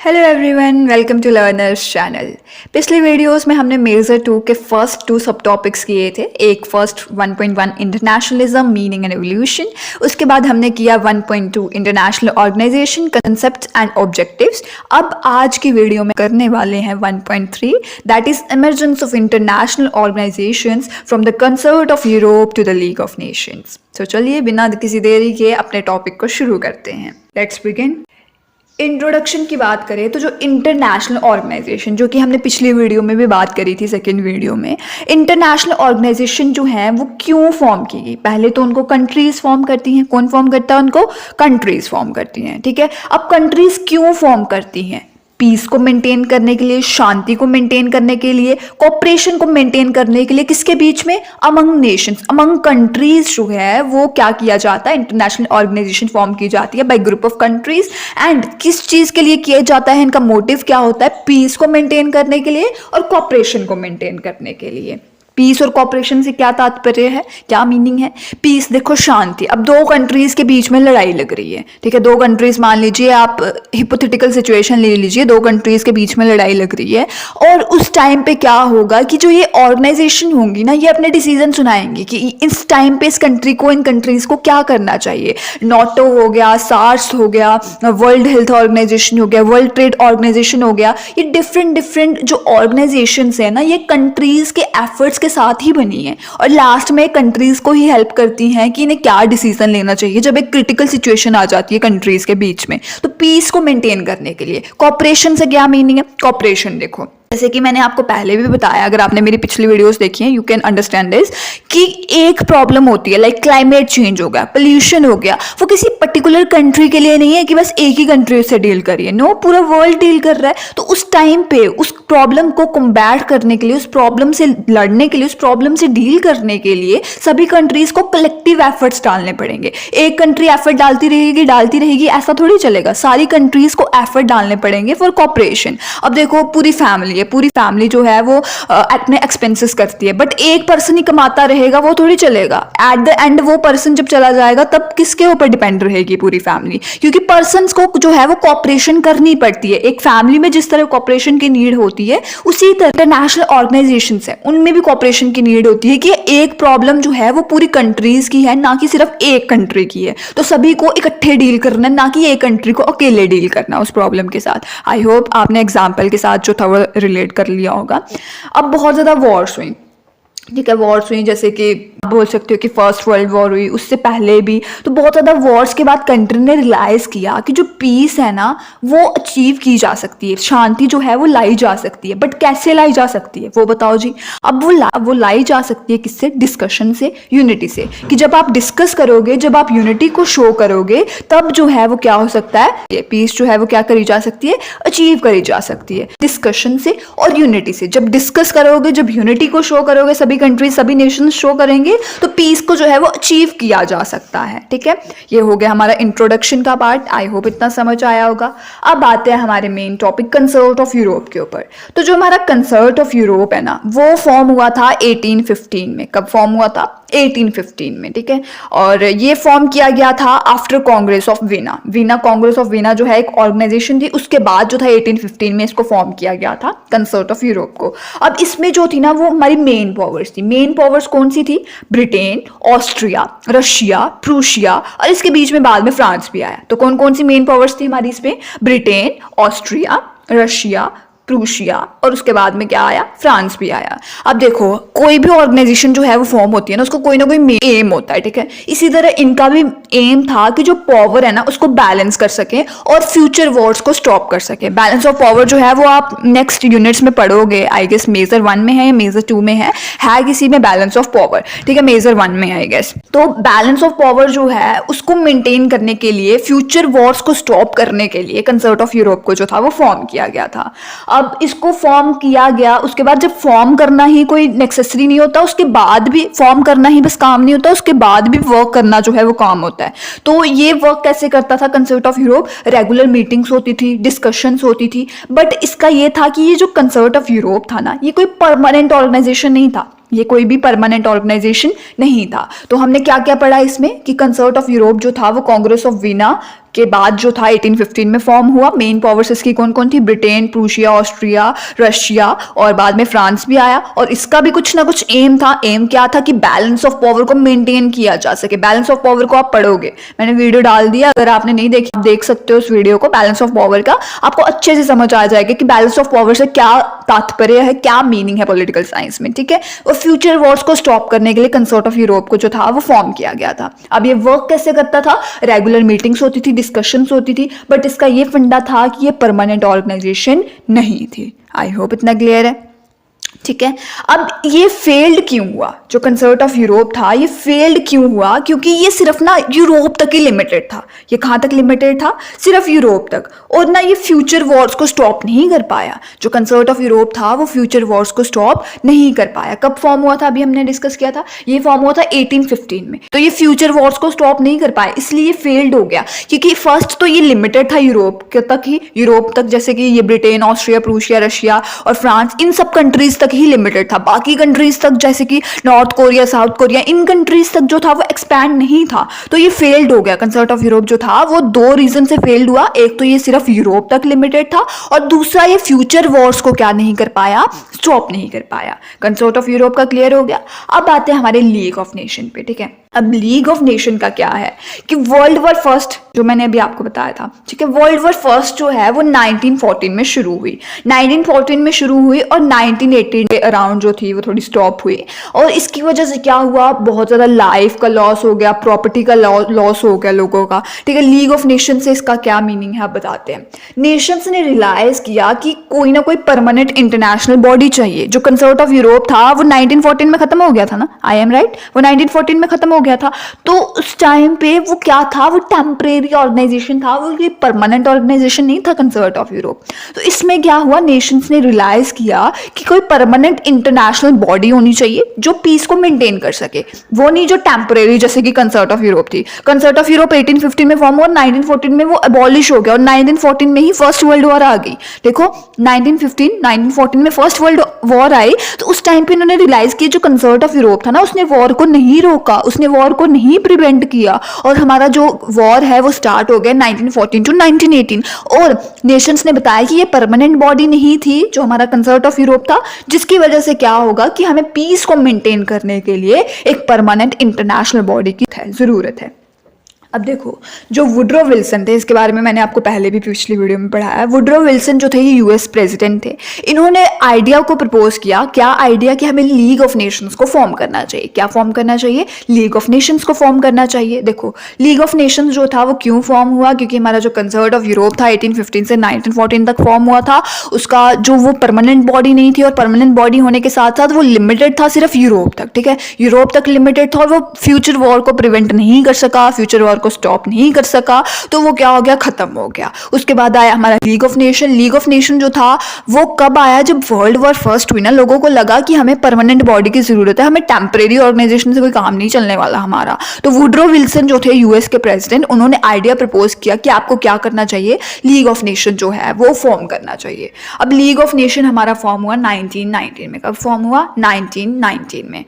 Hello everyone, welcome to learners channel. पिछले videos में हमने मेजर 2 के फर्स्ट 2 सब टॉपिक्स किए थे। एक first 1.1 internationalism, meaning and evolution. उसके बाद हमने किया 1.2 international organization, concepts and objectives. अब आज की वीडियो में करने वाले हैं 1.3, that is emergence of international organizations from the concert of Europe to the League of Nations. तो चलिए बिना किसी देरी के अपने टॉपिक को शुरू करते हैं। Let's begin. इंट्रोडक्शन की बात करें तो जो इंटरनेशनल ऑर्गेनाइजेशन, जो कि हमने पिछली वीडियो में भी बात करी थी, सेकेंड वीडियो में, इंटरनेशनल ऑर्गेनाइजेशन जो है वो क्यों फॉर्म की गई। पहले तो उनको कंट्रीज फॉर्म करती हैं। कौन फॉर्म करता है उनको? कंट्रीज फॉर्म करती हैं। ठीक है, अब कंट्रीज क्यों फॉर्म करती हैं? पीस को मेंटेन करने के लिए, शांति को मेंटेन करने के लिए, कोऑपरेशन को मेंटेन करने के लिए। किसके बीच में? अमंग नेशंस, अमंग कंट्रीज जो है वो क्या किया जाता है? इंटरनेशनल ऑर्गेनाइजेशन फॉर्म की जाती है bye group of countries. And किस चीज के लिए किया जाता है? इनका मोटिव क्या होता है? पीस को मेंटेन करने के लिए और कोऑपरेशन को मेंटेन करने के लिए। पीस और कॉपरेशन से क्या तात्पर्य है, क्या मीनिंग है? पीस देखो, शांति। अब दो कंट्रीज के बीच में लड़ाई लग रही है, ठीक है, दो कंट्रीज, मान लीजिए आप हिपोथेटिकल सिचुएशन ले लीजिए, दो कंट्रीज के बीच में लड़ाई लग रही है और उस टाइम पे क्या होगा कि जो ये ऑर्गेनाइजेशन होंगी ना, ये अपने डिसीजन सुनाएंगी कि इस टाइम पे इस कंट्री को, इन कंट्रीज को क्या करना चाहिए। नाटो हो गया, सार्स हो गया, वर्ल्ड हेल्थ ऑर्गेनाइजेशन हो गया, वर्ल्ड ट्रेड ऑर्गेनाइजेशन हो गया, ये डिफरेंट जो ऑर्गेनाइजेशन है ना, ये कंट्रीज के एफर्ट्स के साथ ही बनी है और लास्ट में कंट्रीज को ही हेल्प करती हैं कि इन्हें क्या डिसीजन लेना चाहिए जब एक क्रिटिकल सिचुएशन आ जाती है कंट्रीज के बीच में। तो पीस को मेंटेन करने के लिए। कॉपरेशन से क्या मीनिंग है? कॉपरेशन देखो, जैसे कि मैंने आपको पहले भी बताया, अगर आपने मेरी पिछली वीडियोस देखी हैं, यू कैन अंडरस्टैंड दिस, कि एक प्रॉब्लम होती है, लाइक क्लाइमेट चेंज हो गया, पोल्यूशन हो गया, वो किसी पर्टिकुलर कंट्री के लिए नहीं है कि बस एक ही कंट्री से डील करिए। नो, पूरा वर्ल्ड डील कर रहा है। तो उस टाइम पे उस प्रॉब्लम को कॉम्बैट करने के लिए, उस प्रॉब्लम से लड़ने के लिए, उस प्रॉब्लम से डील करने के लिए सभी कंट्रीज को कलेक्टिव एफर्ट्स डालने पड़ेंगे। एक कंट्री एफर्ट डालती रहेगी, ऐसा थोड़ी चलेगा। सारी कंट्रीज को एफर्ट डालने पड़ेंगे फॉर कॉपरेशन। अब देखो, पूरी फैमिली जो है वो अपने एक्सपेंसेस करती है, बट एक पर्सन ही कमाता रहेगा, वो थोड़ी चलेगा। एट द एंड वो पर्सन जब चला जाएगा तब किसके ऊपर डिपेंड रहेगी पूरी फैमिली? क्योंकि पर्सन्स को जो है वो कॉपरेशन करनी पड़ती है। एक फैमिली में जिस तरह कॉपरेशन की नीड होती है, उसी तरह इंटरनेशनल ऑर्गेनाइजेशन है, उनमें भी कॉपरेशन की नीड होती है कि एक प्रॉब्लम जो है वो पूरी कंट्रीज की है, ना कि सिर्फ एक कंट्री की है। तो सभी को इकट्ठे डील करना, ना कि एक कंट्री को अकेले डील करना उस प्रॉब्लम के साथ। आई होप आपने एग्जाम्पल के साथ जो था वो रिलेट कर लिया होगा। अब बहुत ज्यादा वॉर्स हुई, ठीक है, वॉर्स हुई, जैसे कि बोल सकते हो कि फर्स्ट वर्ल्ड वॉर हुई, उससे पहले भी। तो बहुत ज़्यादा वॉर्स के बाद कंट्री ने रियलाइज़ किया कि जो पीस है ना वो अचीव की जा सकती है, शांति जो है वो लाई जा सकती है। बट कैसे लाई जा सकती है वो बताओ जी। अब वो लाई जा सकती है किससे? डिस्कशन से, यूनिटी से। कि जब आप डिस्कस करोगे, जब आप यूनिटी को शो करोगे, तब जो है वो क्या हो सकता है? पीस जो है वो क्या करी जा सकती है? अचीव करी जा सकती है डिस्कशन से और यूनिटी से। जब डिस्कस करोगे, जब यूनिटी को शो करोगे, सभी कंट्री, सभी नेशन शो करेंगे, तो पीस को जो है वो अचीव किया जा सकता है। ठीक है, ये हो गया हमारा इंट्रोडक्शन का पार्ट। आई होप इतना समझ आया होगा। अब आते हैं हमारे main topic, concert of Europe के ऊपर। तो जो हमारा कंसर्ट ऑफ यूरोप है ना, वो फॉर्म हुआ था 1815 में। कब फॉर्म हुआ था? 1815 में। ठीक है, और ये फॉर्म किया गया था after Congress of Veena Congress of Veena जो है एक ऑर्गेनाइजेशन थी, उसके बाद जो था 1815 में इसको फॉर्म किया गया था, कंसर्ट ऑफ यूरोप को। अब इसमें जो थी ना वो हमारी मेन पावर्स थी। मेन पावर्स कौन सी थी? ब्रिटेन, ऑस्ट्रिया, रशिया, प्रूशिया, और इसके बीच में बाद में फ्रांस भी आया। तो कौन कौन सी मेन पावर्स थी हमारी इसमें? ब्रिटेन, ऑस्ट्रिया, रशिया, प्रूशिया, और उसके बाद में क्या आया? फ्रांस भी आया। अब देखो, कोई भी ऑर्गेनाइजेशन जो है वो फॉर्म होती है ना, उसको कोई ना कोई एम होता है। ठीक है, इसी तरह इनका भी एम था कि जो पावर है ना उसको बैलेंस कर सके और फ्यूचर वॉर्स को स्टॉप कर सके। बैलेंस ऑफ पावर जो है वो आप नेक्स्ट यूनिट्स में पढ़ोगे, आई गेस मेजर 1 में है या मेजर 2 में है किसी में बैलेंस ऑफ पावर। ठीक है, मेजर 1 में आई गेस। तो बैलेंस ऑफ पावर जो है उसको मेंटेन करने के लिए, फ्यूचर वॉर्स को स्टॉप करने के लिए कंसर्ट ऑफ यूरोप को जो था वो फॉर्म किया गया था। अब इसको फॉर्म किया गया, उसके बाद जब फॉर्म करना ही कोई नेसेसरी नहीं होता, उसके बाद भी फॉर्म करना ही बस काम नहीं होता, उसके बाद भी वर्क करना जो है वो काम होता है। तो ये वर्क कैसे करता था concert of Europe? Regular meetings होती थी, डिस्कशंस होती थी। बट इसका ये था कि ये जो कंसर्ट ऑफ यूरोप था ना, ये कोई परमानेंट ऑर्गेनाइजेशन नहीं था। ये कोई भी परमानेंट ऑर्गेनाइजेशन नहीं था। तो हमने क्या क्या पढ़ा इसमें कि कंसर्ट ऑफ यूरोप जो था वो कांग्रेस ऑफ वीना के बाद जो था 1815 में फॉर्म हुआ। मेन पावर्स इसकी कौन कौन थी? ब्रिटेन, प्रूशिया, ऑस्ट्रिया, रशिया और बाद में फ्रांस भी आया। और इसका भी कुछ ना कुछ एम था। एम क्या था कि बैलेंस ऑफ पावर को मेंटेन किया जा सके। बैलेंस ऑफ पावर को आप पढ़ोगे, मैंने वीडियो डाल दिया, अगर आपने नहीं देखी आप देख सकते हो उस वीडियो को। बैलेंस ऑफ पावर का आपको अच्छे से समझ आ जाएगा कि बैलेंस ऑफ पावर से क्या तात्पर्य है, क्या मीनिंग है पॉलिटिकल साइंस में, ठीक है। और फ्यूचर वॉर्स को स्टॉप करने के लिए कंसर्ट ऑफ यूरोप को जो था वो फॉर्म किया गया था। अब ये वर्क कैसे करता था? रेगुलर मीटिंग्स होती थी, डिस्कशंस होती थी, बट इसका ये फंडा था कि ये परमानेंट ऑर्गेनाइजेशन नहीं थी। आई होप इतना क्लियर है, ठीक है। अब ये फेल्ड क्यों हुआ? जो कंसर्ट ऑफ यूरोप था ये फेल्ड क्यों हुआ? क्योंकि ये सिर्फ ना यूरोप तक ही लिमिटेड था। ये कहाँ तक लिमिटेड था? सिर्फ यूरोप तक। और ना ये फ्यूचर वॉर्स को स्टॉप नहीं कर पाया। जो कंसर्ट ऑफ यूरोप था वो फ्यूचर वॉर्स को स्टॉप नहीं कर पाया। कब फॉर्म हुआ था? अभी हमने डिस्कस किया था, ये फॉर्म हुआ था 1815 में। तो ये फ्यूचर वॉर्स को स्टॉप नहीं कर पाया, इसलिए ये फेल्ड हो गया। क्योंकि फर्स्ट तो ये लिमिटेड था यूरोप तक ही, यूरोप तक, जैसे कि ये ब्रिटेन, ऑस्ट्रिया, प्रूशिया, रशिया और फ्रांस, इन सब कंट्रीज तक ही लिमिटेड था। बाकी कंट्रीज तक जैसे कि नॉर्थ कोरिया, साउथ कोरिया, इन कंट्रीज तक जो था वो एक्सपैंड नहीं था। तो ये फेल्ड हो गया। कंसर्ट ऑफ यूरोप जो था वो दो रीजन से फेल्ड हुआ। एक तो ये सिर्फ यूरोप तक लिमिटेड था और दूसरा ये फ्यूचर वॉर्स को क्या नहीं कर पाया? स्टॉप नहीं कर पाया। कंसर्ट ऑफ यूरोप का क्लियर हो गया। अब आते हैं हमारे लीग ऑफ नेशन पे, ठीक है। अब लीग ऑफ नेशन का क्या है कि वर्ल्ड वॉर फर्स्ट जो मैंने अभी आपको बताया था, ठीक है, वर्ल्ड वॉर फर्स्ट जो है वो 1914 में शुरू हुई। 1914 में शुरू हुई और 1918 के अराउंड जो थी वो थोड़ी स्टॉप हुई। और इसकी वजह से क्या हुआ? बहुत ज़्यादा लाइफ का लॉस हो गया, प्रॉपर्टी का लॉस हो गया लोगों का, ठीक है। लीग ऑफ नेशन से इसका क्या मीनिंग है आप बताते हैं। नेशंस ने रियलाइज किया कि कोई ना कोई परमानेंट इंटरनेशनल बॉडी चाहिए। जो कंसर्ट ऑफ यूरोप था वो 1914 में खत्म हो गया था ना, आई एम राइट, वो 1914 में खत्म हो गया था। तो उस टाइम पे वो क्या था? वो टेम्परेरी ऑर्गेनाइजेशन था, वो ये परमानेंट ऑर्गेनाइजेशन नहीं था कंसर्ट ऑफ यूरोप। तो इसमें क्या हुआ? नेशंस ने रियलाइज किया कि कोई परमानेंट इंटरनेशनल बॉडी होनी चाहिए जो पीस को मेंटेन कर सके, वो नहीं जो टेम्परेरी जैसे कि कंसर्ट ऑफ यूरोप थी। कंसर्ट ऑफ यूरोप 1815 में फॉर्म हुआ, 1914 में वो अबॉलिश हो गया और 1914 में ही फर्स्ट वर्ल्ड वॉर आ गई। देखो 1914 में फर्स्ट वर्ल्ड वॉर आई, तो उस टाइम पे इन्होंने रियलाइज किया जो कंसर्ट ऑफ यूरोप था ना उसने वॉर को नहीं रोका, उसने वॉर को नहीं प्रिवेंट किया और हमारा जो वॉर है वो स्टार्ट हो गया 1914 टू 1918। और नेशंस ने बताया कि ये परमानेंट बॉडी नहीं थी जो हमारा कंसर्ट ऑफ यूरोप था, जिसकी वजह से क्या होगा कि हमें पीस को मेंटेन करने के लिए एक परमानेंट इंटरनेशनल बॉडी की जरूरत है। अब देखो जो वुड्रो विल्सन थे, इसके बारे में मैंने आपको पहले भी पिछली वीडियो में पढ़ाया है। वुड्रो विल्सन जो थे ये यूएस प्रेसिडेंट थे। इन्होंने आइडिया को प्रपोज किया, क्या आइडिया कि हमें लीग ऑफ नेशंस को फॉर्म करना चाहिए। क्या फॉर्म करना चाहिए? लीग ऑफ नेशंस को फॉर्म करना चाहिए। देखो लीग ऑफ नेशंस जो था वो क्यों फॉर्म हुआ? क्योंकि हमारा जो कंसर्ट ऑफ यूरोप था 1815 से 1914 तक फॉर्म हुआ था, उसका जो वो परमानेंट बॉडी नहीं थी और परमानेंट बॉडी होने के साथ साथ वो लिमिटेड था सिर्फ यूरोप तक, ठीक है, यूरोप तक लिमिटेड था और वो फ्यूचर वॉर को प्रिवेंट नहीं कर सका, फ्यूचर वॉर को स्टॉप नहीं कर सका, तो वो क्या हो गया? खत्म हो गया। उसके बाद आया हमारा league of nation. League of nation जो था वो कब आया? जब वर्ल्ड वॉर फर्स्ट हुई ना, लोगों को लगा कि हमें परमानेंट बॉडी की जरूरत है, हमें टेम्परेरी ऑर्गेनाइजेशन से कोई काम नहीं चलने वाला हमारा। तो वुड्रो विल्सन जो थे यूएस के प्रेसिडेंट, उन्होंने आइडिया प्रपोज किया कि आपको क्या करना चाहिए, लीग ऑफ नेशन जो है वो फॉर्म करना चाहिए। अब लीग ऑफ नेशन हमारा फॉर्म हुआ 1919 में। कब फॉर्म हुआ? 1919 में।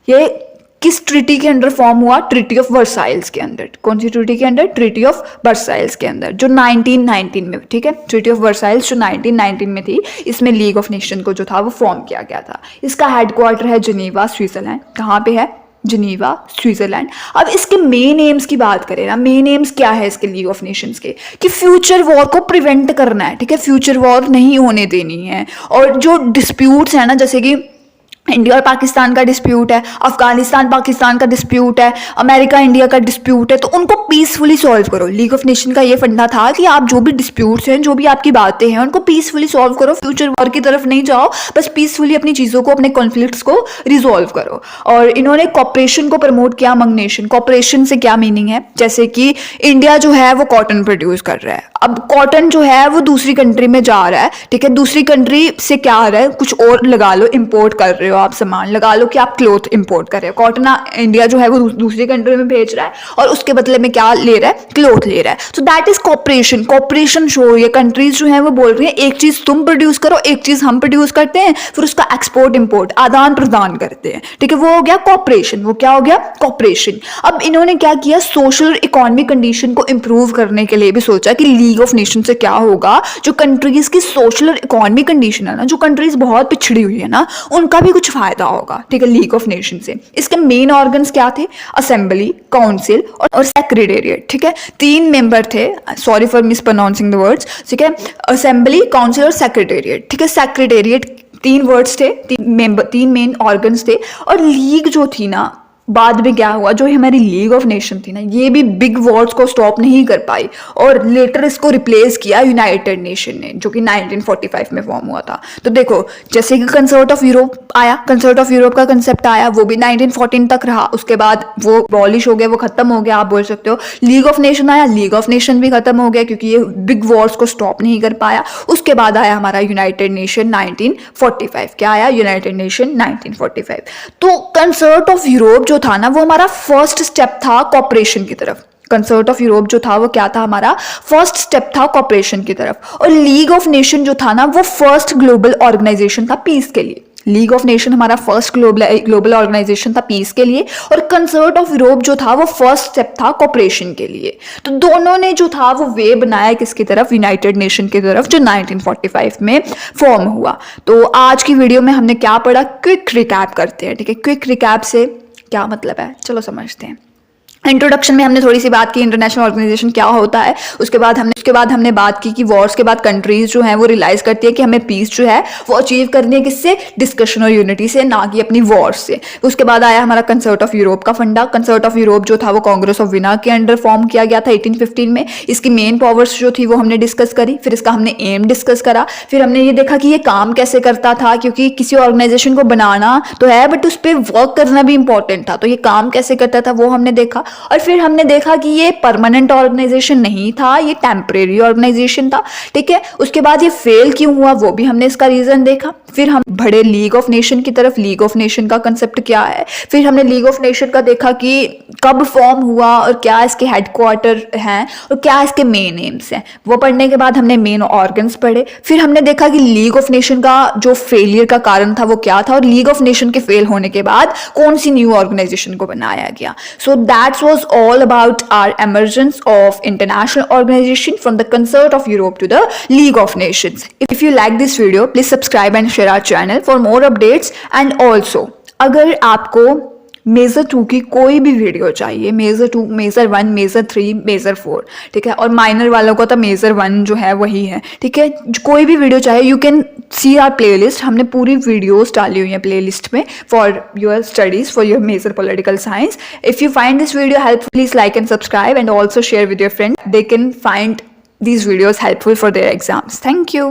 ये किस ट्रीटी के अंडर फॉर्म हुआ? ट्रीटी ऑफ वर्साइल्स के अंदर। कौन सी ट्रीटी के अंदर? ट्रीटी ऑफ वर्साइल्स के अंदर, जो 1919 में, ठीक है, ट्रीटी ऑफ वर्साइल्स जो 1919 में थी, इसमें लीग ऑफ नेशन को जो था वो फॉर्म किया गया था। इसका हेडक्वार्टर है जिनेवा, स्विट्जरलैंड। कहाँ पे है? Geneva, Switzerland. अब इसके मेन एम्स की बात करें ना, मेन एम्स क्या है इसके लीग ऑफ नेशंस के? कि फ्यूचर वॉर को प्रिवेंट करना है, ठीक है, फ्यूचर वॉर नहीं होने देनी है। और जो डिस्प्यूट्स है ना, जैसे कि इंडिया और पाकिस्तान का डिस्प्यूट है, अफगानिस्तान पाकिस्तान का डिस्प्यूट है, अमेरिका इंडिया का डिस्प्यूट है, तो उनको पीसफुली सॉल्व करो। लीग ऑफ नेशन का ये फंडा था कि आप जो भी डिस्प्यूट्स हैं, जो भी आपकी बातें हैं, उनको पीसफुली सॉल्व करो, फ्यूचर वॉर की तरफ नहीं जाओ, बस पीसफुली अपनी चीज़ों को, अपने कॉन्फ्लिक्ट्स को रिजॉल्व करो। और इन्होंने कॉपरेशन को प्रमोट किया अमंग नेशन। कॉपरेशन से क्या मीनिंग है? जैसे कि इंडिया जो है वो कॉटन प्रोड्यूस कर रहा है, अब कॉटन जो है वो दूसरी कंट्री में जा रहा है, ठीक है, दूसरी कंट्री से क्या आ रहा है? कुछ और लगा लो, इम्पोर्ट कर रहे हो आप सामान, लगा लो कि आप क्लोथ इंपोर्ट कर रहे हो, कॉटन इंडिया जो है वो दूसरी कंट्री में भेज रहा है और उसके बदले में क्या ले रहा है, क्लोथ ले रहा है। So that is cooperation, cooperation show हो रही है। कंट्रीज जो है वो बोल रही है एक चीज तुम प्रोड्यूस करो, एक चीज हम प्रोड्यूस करते हैं, फिर उसका एक्सपोर्ट इंपोर्ट आदान प्रदान करते हैं, ठीक है, वो हो गया कॉपरेशन। वो क्या हो गया, कॉपरेशन। अब इन्होंने क्या किया, सोशल इकोनॉमिक कंडीशन को इंप्रूव करने के लिए भी सोचा कि लीग ऑफ नेशन से क्या होगा, जो कंट्रीज की सोशल और इकोनॉमिक कंडीशन है ना, जो कंट्रीज बहुत पिछड़ी हुई है ना, उनका भी कुछ फायदा होगा, ठीक है, लीग ऑफ नेशन से। इसके मेन ऑर्गन्स क्या थे, असेंबली, काउंसिल और सेक्रेटेरिएट, ठीक है, 3 मेंबर थे, sorry for miss pronouncing the words, ठीक है, असेंबली, काउंसिल और सेक्रेटेरिएट, ठीक है। सेक्रेटेरिएट 3 वर्ड्स थे, 3 मेन ऑर्गन्स थे। और लीग जो थी ना, बाद में क्या हुआ, जो हमारी लीग ऑफ नेशन थी ना, ये भी बिग वॉर्स को स्टॉप नहीं कर पाई और लेटर इसको रिप्लेस किया यूनाइटेड नेशन ने, जो कि 1945 में फॉर्म हुआ था। तो देखो, जैसे कि कंसर्ट ऑफ यूरोप आया, कंसर्ट ऑफ यूरोप का कंसेप्ट आया, वो भी 1914 तक रहा, उसके बाद वो अबॉलिश हो गया, वो खत्म हो गया, आप बोल सकते हो। लीग ऑफ नेशन आया, लीग ऑफ नेशन भी खत्म हो गया क्योंकि ये बिग वॉर्स को स्टॉप नहीं कर पाया। उसके बाद आया हमारा यूनाइटेड नेशन 1945। क्या आया, यूनाइटेड नेशन 1945। तो कंसर्ट ऑफ यूरोप जो था ना, वो हमारा फर्स्ट स्टेप था कॉपरेशन की तरफ। कंसर्ट ऑफ यूरोप जो था वो क्या था, हमारा फर्स्ट स्टेप था कॉपरेशन की तरफ। और लीग ऑफ नेशन जो था ना, वो फर्स्ट ग्लोबल ऑर्गेनाइजेशन था पीस के लिए। लीग ऑफ नेशन हमारा फर्स्ट ग्लोबल ऑर्गेनाइजेशन था पीस के लिए, और कंसर्ट ऑफ यूरोप जो था वो फर्स्ट स्टेप था कॉपरेशन के लिए। तो दोनों ने जो था वो वे बनाया किसकी तरफ, यूनाइटेड नेशन की तरफ, जो 1945 में फॉर्म हुआ। तो आज की वीडियो में हमने क्या पढ़ा, क्विक रिकैप करते हैं, ठीक है। क्विक रिकैप से क्या मतलब है, चलो समझते हैं। इंट्रोडक्शन में हमने थोड़ी सी बात की इंटरनेशनल ऑर्गेनाइजेशन क्या होता है। उसके बाद हमने बात की कि वॉर्स के बाद कंट्रीज जो हैं वो रियलाइज करती है कि हमें पीस जो है वो अचीव करनी है किससे, डिस्कशन और यूनिटी से, ना कि अपनी वॉर्स से। उसके बाद आया हमारा कंसर्ट ऑफ यूरोप का फंडा। कंसर्ट ऑफ यूरोप जो था वो कांग्रेस ऑफ विना के अंडर फॉर्म किया गया था 1815 में। इसकी मेन पावर्स जो थी वो हमने डिस्कस करी, फिर इसका हमने एम डिस्कस करा, फिर हमने ये देखा कि ये काम कैसे करता था, क्योंकि किसी ऑर्गेनाइजेशन को बनाना तो है बट उस पर वर्क करना भी इंपॉर्टेंट था, तो ये काम कैसे करता था वो हमने देखा। और फिर हमने देखा कि ये परमानेंट ऑर्गेनाइजेशन नहीं था, ये टेम्परेरी ऑर्गेनाइजेशन था, ठीक है। उसके बाद ये फेल क्यों हुआ वो भी हमने इसका रीजन देखा। फिर हम बढ़े लीग ऑफ नेशन की तरफ, लीग ऑफ नेशन का कंसेप्ट क्या है। फिर हमने लीग ऑफ नेशन का देखा कि कब फॉर्म हुआ और क्या इसके हेडक्वार्टर हैं और क्या इसके मेन एम्स हैं। वो पढ़ने के बाद हमने मेन ऑर्गन्स पढ़े। फिर हमने देखा कि लीग ऑफ नेशन का जो फेलियर का कारण था वो क्या था, और लीग ऑफ नेशन के फेल होने के बाद कौन सी न्यू ऑर्गेनाइजेशन को बनाया गया। So that was all about our emergence of international organization from the concert of Europe to the League of Nations. If you like this video, please subscribe and share our channel for more updates. And also, अगर आपको major 2 की कोई भी video चाहिए, major 2, major 1, major 3, major 4, ठीक है, और minor वालों को तो मेजर 1 जो है वही है, ठीक है, कोई भी वीडियो चाहिए, you can see our playlist. हमने पूरी वीडियोस डाली हुई हैं प्लेलिस्ट में for your studies, for your major political science. If you find this video helpful, please like and subscribe and also share with your friend, they can find these videos helpful for their exams. Thank you.